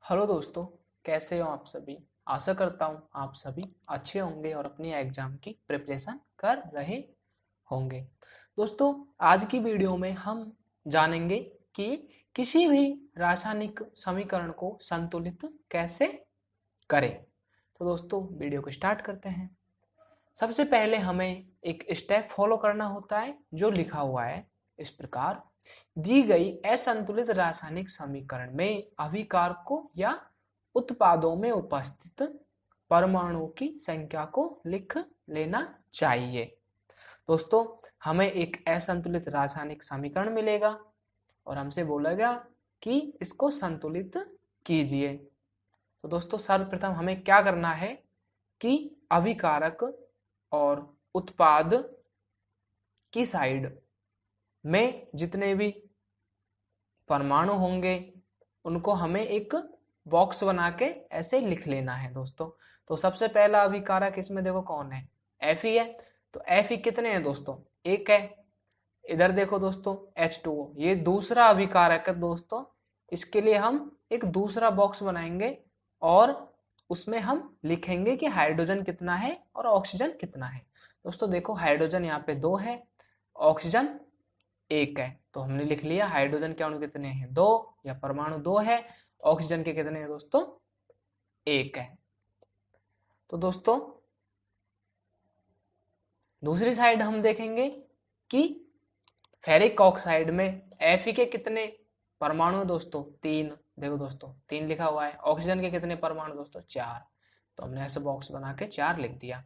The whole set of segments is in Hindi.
हेलो दोस्तों, कैसे हो आप सभी। आशा करता हूँ आप सभी अच्छे होंगे और अपनी एग्जाम की प्रिपरेशन कर रहे होंगे। दोस्तों, आज की वीडियो में हम जानेंगे कि किसी भी रासायनिक समीकरण को संतुलित कैसे करें। तो दोस्तों, वीडियो को स्टार्ट करते हैं। सबसे पहले हमें एक स्टेप फॉलो करना होता है जो लिखा हुआ है इस प्रकार। दी गई असंतुलित रासायनिक समीकरण में अभिकारकों या उत्पादों में उपस्थित परमाणुओं की संख्या को लिख लेना चाहिए। दोस्तों, हमें एक असंतुलित रासायनिक समीकरण मिलेगा और हमसे बोलेगा कि इसको संतुलित कीजिए। तो दोस्तों, सर्वप्रथम हमें क्या करना है कि अभिकारक और उत्पाद की साइड में जितने भी परमाणु होंगे उनको हमें एक बॉक्स बना के ऐसे लिख लेना है दोस्तों। तो सबसे पहला अभिकारक इसमें देखो कौन है, Fe है। तो Fe कितने हैं दोस्तों, एक है। इधर देखो दोस्तों H2O, ये दूसरा अभिकारक है दोस्तों। इसके लिए हम एक दूसरा बॉक्स बनाएंगे और उसमें हम लिखेंगे कि हाइड्रोजन कितना है और ऑक्सीजन कितना है। दोस्तों देखो, हाइड्रोजन यहाँ पे 2 है, ऑक्सीजन 1 है। तो हमने लिख लिया हाइड्रोजन के अणु कितने हैं, 2, या परमाणु 2 है। ऑक्सीजन के कितने हैं दोस्तों, 1 है। तो दोस्तों दूसरी साइड हम देखेंगे कि फेरिक ऑक्साइड में Fe के कितने परमाणु है दोस्तों, 3। देखो दोस्तों 3 लिखा हुआ है। ऑक्सीजन के कितने परमाणु दोस्तों, 4। तो हमने ऐसे बॉक्स बना के 4 लिख दिया।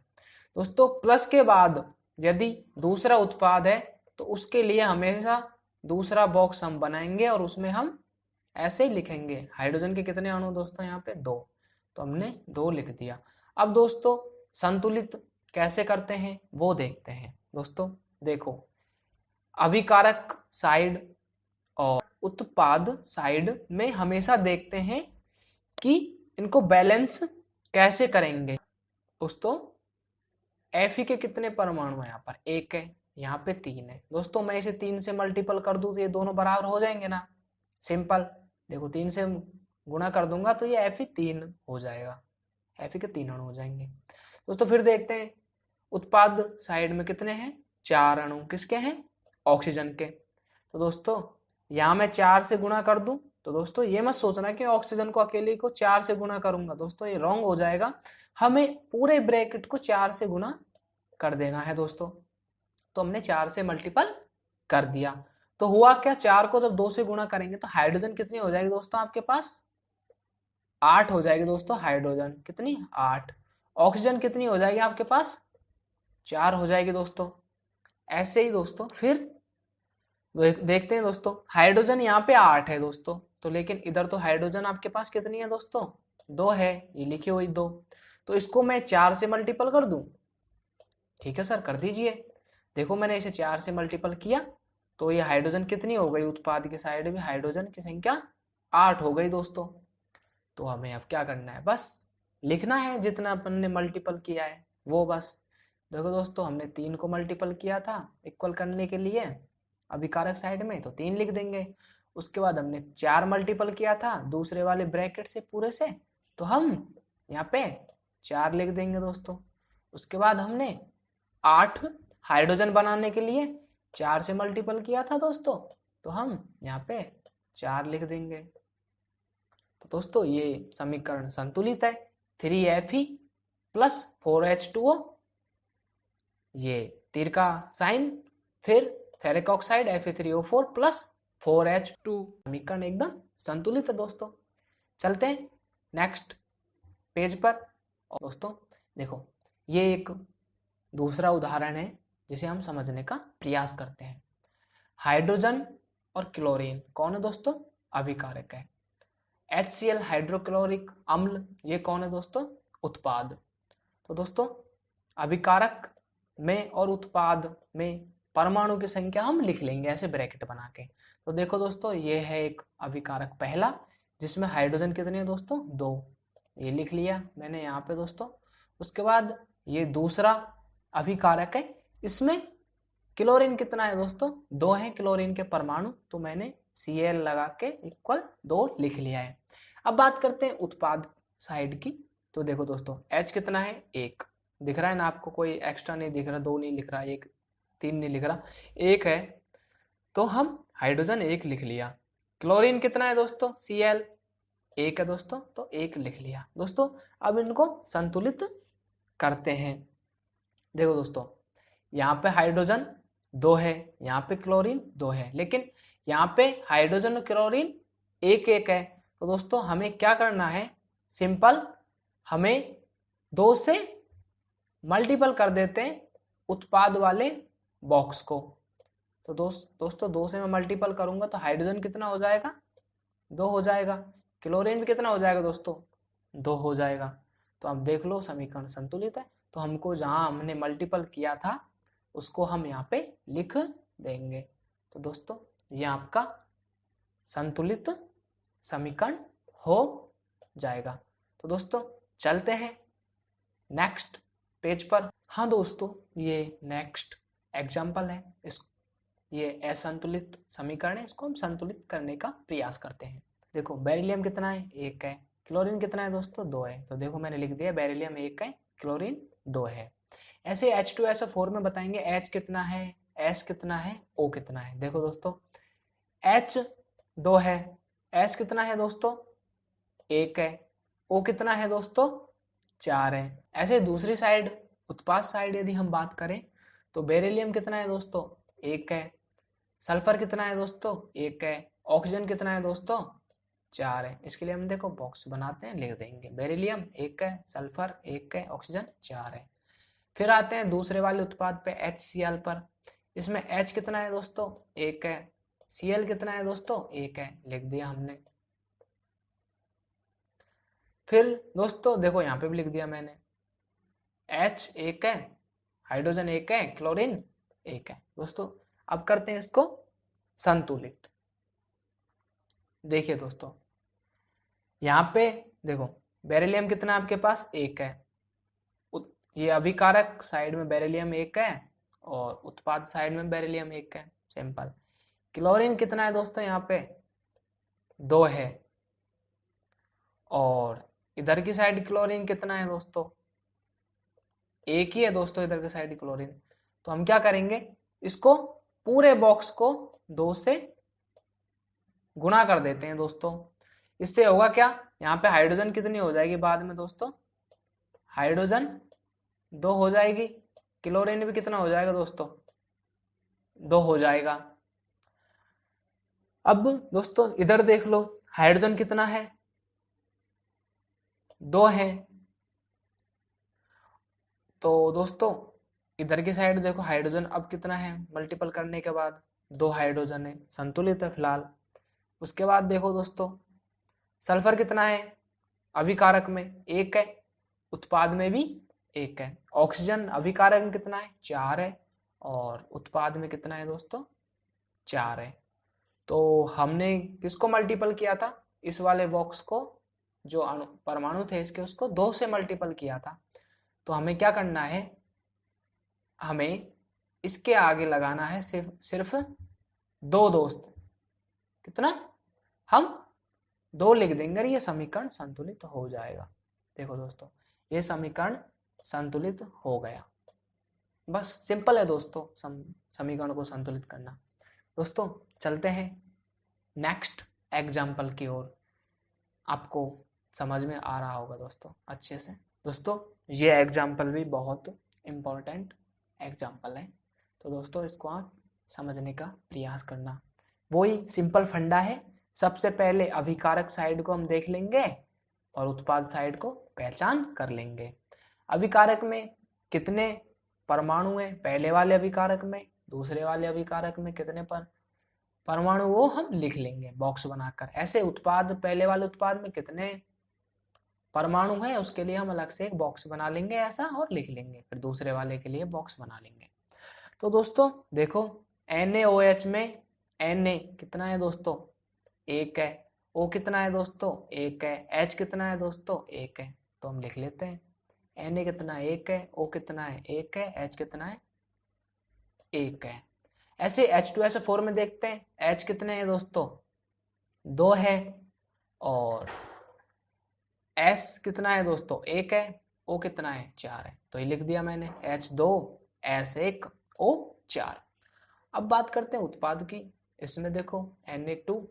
दोस्तों प्लस के बाद यदि दूसरा उत्पाद है तो उसके लिए हमेशा दूसरा बॉक्स हम बनाएंगे और उसमें हम ऐसे ही लिखेंगे हाइड्रोजन के कितने अणु दोस्तों, यहाँ पे 2। तो हमने 2 लिख दिया। अब दोस्तों संतुलित कैसे करते हैं वो देखते हैं। दोस्तों देखो, अभिकारक साइड और उत्पाद साइड में हमेशा देखते हैं कि इनको बैलेंस कैसे करेंगे। दोस्तों Fe के कितने परमाणु है, यहाँ पर 1 है, यहाँ पे 3 है। दोस्तों मैं इसे 3 से मल्टीपल कर दूं तो ये दोनों बराबर हो जाएंगे ना, सिंपल। देखो 3 से गुणा कर दूंगा तो ये Fe 3 हो जाएगा, Fe के 3 अणु हो जाएंगे। दोस्तों फिर देखते हैं उत्पाद साइड में कितने हैं, 4 अणु। किसके हैं, ऑक्सीजन के। तो दोस्तों यहाँ मैं 4 से गुणा कर दूं तो दोस्तों ये मत सोचना कि ऑक्सीजन को अकेले को 4 से गुणा करूंगा, दोस्तों ये रॉन्ग हो जाएगा। हमें पूरे ब्रैकेट को 4 से गुणा कर देना है दोस्तों। तो हमने 4 से मल्टीपल कर दिया। तो हुआ क्या, 4 को जब 2 से गुणा करेंगे तो हाइड्रोजन कितनी हो जाएगी दोस्तों आपके पास, 8 हो जाएगी दोस्तों। हाइड्रोजन कितनी, 8। ऑक्सीजन कितनी हो जाएगी आपके पास, 4 हो जाएगी दोस्तों। ऐसे ही दोस्तों फिर देखते हैं दोस्तों, हाइड्रोजन यहाँ पे 8 है दोस्तों, तो लेकिन इधर तो हाइड्रोजन आपके पास कितनी है दोस्तों, 2 है, ये लिखी हुई 2। तो इसको मैं 4 से मल्टीपल कर दूं, ठीक है सर कर दीजिए। देखो मैंने इसे 4 से मल्टीपल किया तो ये हाइड्रोजन कितनी हो गई, उत्पाद की साइड में हाइड्रोजन की संख्या 8 हो गई दोस्तों। तो हमें अब क्या करना है, बस लिखना है जितना अपन ने मल्टीपल किया है वो बस। देखो दोस्तों हमने 3 को मल्टीपल किया था इक्वल करने के लिए अभिकारक साइड में, तो 3 लिख देंगे। उसके बाद हमने 4 मल्टीपल किया था दूसरे वाले ब्रैकेट से पूरे से, तो हम यहाँ पे 4 लिख देंगे दोस्तों। उसके बाद हमने 8 हाइड्रोजन बनाने के लिए 4 से मल्टीपल किया था दोस्तों, तो हम यहाँ पे 4 लिख देंगे। तो दोस्तों ये समीकरण संतुलित है। 3Fe प्लस 4H2O, ये तीर का साइन, फिर ferric oxide Fe3O4 plus 4H2, समीकरण एकदम संतुलित है दोस्तों। चलते हैं नेक्स्ट पेज पर। और दोस्तों देखो, ये एक दूसरा उदाहरण है जिसे हम समझने का प्रयास करते हैं। हाइड्रोजन और क्लोरीन कौन है दोस्तों, अभिकारक है। HCl हाइड्रोक्लोरिक अम्ल, ये कौन है दोस्तों, उत्पाद। तो दोस्तों अभिकारक में और उत्पाद में परमाणु की संख्या हम लिख लेंगे ऐसे ब्रैकेट बना के। तो देखो दोस्तों, ये है एक अभिकारक पहला जिसमें हाइड्रोजन कितने हैं दोस्तों, 2, ये लिख लिया मैंने यहाँ पे दोस्तों। उसके बाद ये दूसरा अभिकारक है, इसमें क्लोरीन कितना है दोस्तों, 2 है क्लोरीन के परमाणु, तो मैंने Cl लगा के इक्वल 2 लिख लिया है। अब बात करते हैं उत्पाद साइड की। तो देखो दोस्तों H कितना है, 1 दिख रहा है ना आपको, कोई एक्स्ट्रा नहीं दिख रहा, 2 नहीं लिख रहा, 1 3 नहीं लिख रहा, 1 है, तो हम हाइड्रोजन 1 लिख लिया। क्लोरीन कितना है दोस्तों, Cl 1 है दोस्तों, तो 1 लिख लिया दोस्तों। अब इनको संतुलित करते हैं। देखो दोस्तों यहाँ पे हाइड्रोजन 2 है, यहाँ पे क्लोरीन 2 है, लेकिन यहाँ पे हाइड्रोजन और क्लोरीन 1 है। तो दोस्तों हमें क्या करना है, सिंपल हमें 2 से मल्टीपल कर देते हैं उत्पाद वाले बॉक्स को। तो दोस्तों 2 से मैं मल्टीपल करूंगा तो हाइड्रोजन कितना हो जाएगा, 2 हो जाएगा, क्लोरीन भी कितना हो जाएगा दोस्तों, 2 हो जाएगा। तो अब देख लो समीकरण संतुलित है। तो हमको जहां हमने मल्टीपल किया था उसको हम यहाँ पे लिख देंगे। तो दोस्तों ये आपका संतुलित समीकरण हो जाएगा। तो दोस्तों चलते हैं नेक्स्ट पेज पर। हाँ दोस्तों ये नेक्स्ट एग्जाम्पल है, ये असंतुलित समीकरण है, इसको हम संतुलित करने का प्रयास करते हैं। देखो बेरिलियम कितना है, 1 है, क्लोरीन कितना है दोस्तों, 2 है। तो देखो मैंने लिख दिया बेरिलियम 1 है, क्लोरीन 2 है। ऐसे H2SO4 में बताएंगे H कितना है, S कितना है, O कितना है। देखो दोस्तों H 2 है, S कितना है दोस्तों, 1 है, O कितना है दोस्तों, 4 है। ऐसे दूसरी साइड उत्पाद साइड यदि हम बात करें तो बेरिलियम कितना है दोस्तों, 1 है, सल्फर कितना है दोस्तों, 1 है, ऑक्सीजन कितना है दोस्तों, 4 है। इसके लिए हम देखो बॉक्स बनाते हैं, लिख देंगे बेरिलियम 1 है, सल्फर 1 है, ऑक्सीजन 4 है। फिर आते हैं दूसरे वाले उत्पाद पे HCl पर। इसमें H कितना है दोस्तों, 1 है, Cl कितना है दोस्तों, 1 है, लिख दिया हमने। फिर दोस्तों देखो यहाँ पे भी लिख दिया मैंने, H 1 है, हाइड्रोजन 1 है, क्लोरीन 1 है। दोस्तों अब करते हैं इसको संतुलित। देखिए दोस्तों यहाँ पे देखो बेरिलियम कितना आपके पास, 1 है, ये अभिकारक साइड में बेरिलियम 1 है और उत्पाद साइड में बेरिलियम 1 है, सिंपल। क्लोरीन कितना है दोस्तों, यहाँ पे 2 है, और इधर की साइड क्लोरीन कितना है दोस्तों, 1 ही है दोस्तों इधर की साइड क्लोरीन। तो हम क्या करेंगे, इसको पूरे बॉक्स को 2 से गुणा कर देते हैं दोस्तों। इससे होगा क्या, यहाँ पे हाइड्रोजन कितनी हो जाएगी बाद में दोस्तों, हाइड्रोजन 2 हो जाएगी, क्लोरीन भी कितना हो जाएगा दोस्तों, 2 हो जाएगा। अब दोस्तों इधर देख लो हाइड्रोजन कितना है, 2 है। तो दोस्तों इधर की साइड देखो हाइड्रोजन अब कितना है, मल्टीपल करने के बाद 2 हाइड्रोजन है, संतुलित है फिलहाल। उसके बाद देखो दोस्तों सल्फर कितना है, अभिकारक में 1 है, उत्पाद में भी 1 है। ऑक्सीजन अभिकारक में कितना है, 4 है, और उत्पाद में कितना है दोस्तों, 4 है। तो हमने किसको मल्टीपल किया था, इस वाले बॉक्स को, जो परमाणु थे इसके, उसको 2 से मल्टीपल किया था। तो हमें क्या करना है, हमें इसके आगे लगाना है सिर्फ 2 दोस्त, कितना, हम 2 लिख देंगे, ये समीकरण संतुलित हो जाएगा। देखो दोस्तों ये समीकरण संतुलित हो गया। बस सिंपल है दोस्तों समीकरण को संतुलित करना। दोस्तों चलते हैं नेक्स्ट एग्जाम्पल की ओर, आपको समझ में आ रहा होगा दोस्तों अच्छे से। दोस्तों ये एग्जाम्पल भी बहुत इम्पोर्टेंट एग्जाम्पल है, तो दोस्तों इसको आप समझने का प्रयास करना। वही सिंपल फंडा है, सबसे पहले अभिकारक साइड को हम देख लेंगे और उत्पाद साइड को पहचान कर लेंगे। अभिकारक में कितने परमाणु हैं, पहले वाले अभिकारक में, दूसरे वाले अभिकारक में कितने परमाणु, वो हम लिख लेंगे बॉक्स बनाकर। ऐसे उत्पाद, पहले वाले उत्पाद में कितने परमाणु हैं उसके लिए हम अलग से एक बॉक्स बना लेंगे ऐसा और लिख लेंगे, फिर दूसरे वाले के लिए बॉक्स बना लेंगे। तो दोस्तों देखो NaOH में Na कितना है दोस्तों, 1 है, O कितना है दोस्तों, 1 है, H कितना है दोस्तों, 1 है। तो हम लिख लेते हैं Na कितना है, 1 है, O कितना है, 1 है, H कितना है, 1 है। ऐसे H2SO4 में देखते हैं H कितने हैं दोस्तों, 2 है, और S कितना है दोस्तों, 1 है, O कितना है, 4 है, तो ये लिख दिया मैंने, H2 S1 O4। अब बात करते हैं उत्पाद की। इसमें देखो Na2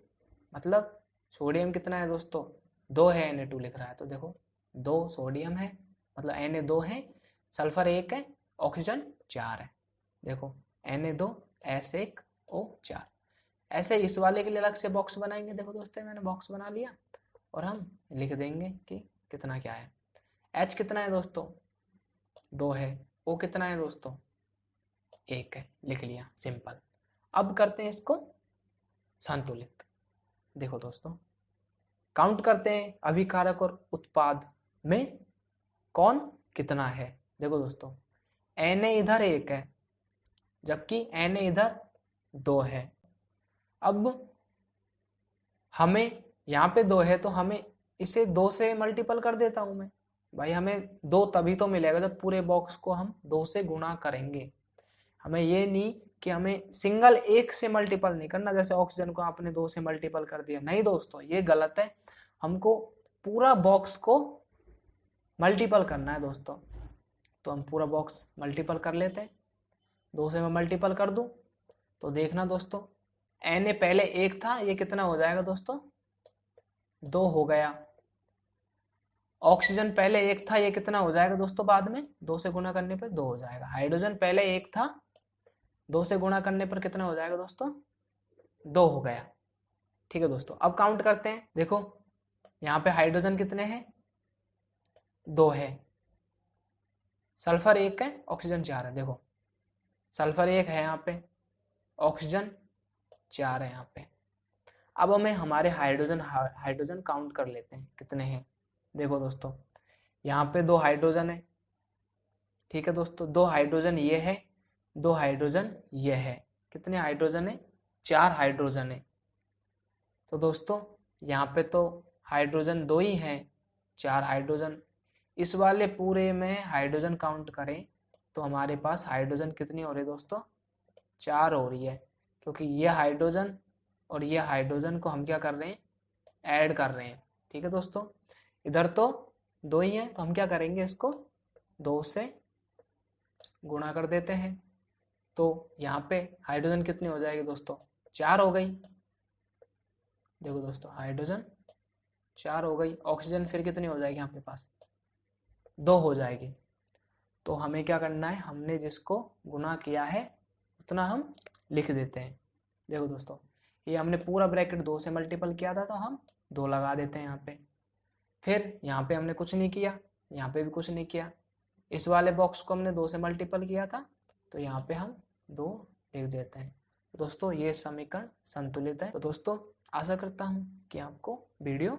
मतलब सोडियम कितना है दोस्तों, 2 है, Na2 लिख रहा है, तो देखो 2 सोडियम है, मतलब Na2 है, सल्फर 1 है, ऑक्सीजन 4 है। देखो Na2 S1 O4। ऐसे इस वाले के लिए अलग से बॉक्स बनाएंगे। देखो दोस्तों मैंने बॉक्स बना लिया और हम लिख देंगे कि कितना क्या है। H कितना है दोस्तों, 2 है, O कितना है दोस्तों, 1 है, लिख लिया, सिंपल। अब करते हैं इसको संतुलित। देखो दोस्तों काउंट करते हैं अभिकारक और उत्पाद में कौन कितना है। देखो दोस्तों Na इधर 1 है जबकि Na इधर 2 है। अब हमें यहाँ पे 2 है तो हमें इसे 2 से मल्टीपल कर देता हूं मैं। भाई हमें 2 तभी तो मिलेगा जब पूरे बॉक्स को हम 2 से गुणा करेंगे। हमें ये नहीं कि हमें सिंगल 1 से मल्टीपल नहीं करना, जैसे ऑक्सीजन को आपने 2 से मल्टीपल कर दिया, नहीं दोस्तों ये गलत है। हमको पूरा बॉक्स को मल्टीपल करना है दोस्तों। तो हम पूरा बॉक्स मल्टीपल कर लेते हैं। 2 से मैं मल्टीपल कर दूं तो देखना दोस्तों Na पहले 1 था, ये कितना हो जाएगा दोस्तों, 2 हो गया। ऑक्सीजन पहले 1 था, ये कितना हो जाएगा दोस्तों, बाद में 2 से गुणा करने पर 2 हो जाएगा। हाइड्रोजन पहले 1 था, 2 से गुणा करने पर कितना हो जाएगा दोस्तों, 2 हो गया। ठीक है दोस्तों, अब काउंट करते हैं। देखो यहाँ पे हाइड्रोजन कितने हैं, 2 है, सल्फर 1 है, ऑक्सीजन 4 है। देखो सल्फर 1 है यहाँ पे, ऑक्सीजन 4 है यहाँ पे। अब हमें हमारे हाइड्रोजन काउंट कर लेते हैं कितने हैं। देखो दोस्तों यहाँ पे 2 हाइड्रोजन है, ठीक है दोस्तों, 2 हाइड्रोजन ये है, 2 हाइड्रोजन ये है। कितने हाइड्रोजन है, 4 हाइड्रोजन है। तो दोस्तों यहाँ पे तो हाइड्रोजन 2 ही हैं, 4 हाइड्रोजन। इस वाले पूरे में हाइड्रोजन काउंट करें तो हमारे पास हाइड्रोजन कितनी हो रही है दोस्तों, 4 हो रही है, क्योंकि ये हाइड्रोजन और ये हाइड्रोजन को हम क्या कर रहे हैं, ऐड कर रहे हैं। ठीक है दोस्तों, इधर तो 2 ही है तो हम क्या करेंगे, इसको 2 से गुणा कर देते हैं। तो यहाँ पे हाइड्रोजन कितनी हो जाएगी दोस्तों, 4 हो गई। देखो दोस्तों हाइड्रोजन 4 हो गई। ऑक्सीजन फिर कितनी हो जाएगी यहाँ पे पास, 2 हो जाएगी। तो हमें क्या करना है, हमने जिसको गुणा किया है उतना हम लिख देते हैं। देखो दोस्तों ये हमने पूरा ब्रैकेट 2 से मल्टीपल किया था तो हम 2 लगा देते हैं यहाँ पे। फिर यहाँ पे हमने कुछ नहीं किया, यहाँ पे भी कुछ नहीं किया। इस वाले बॉक्स को हमने 2 से मल्टीपल किया था तो यहाँ पे हम 2 लिख देते हैं। तो दोस्तों ये समीकरण संतुलित है। तो दोस्तों आशा करता हूँ कि आपको वीडियो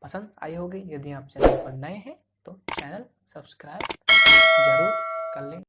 पसंद आई होगी। यदि आप चैनल पर नए हैं तो चैनल सब्सक्राइब जरूर कर लें।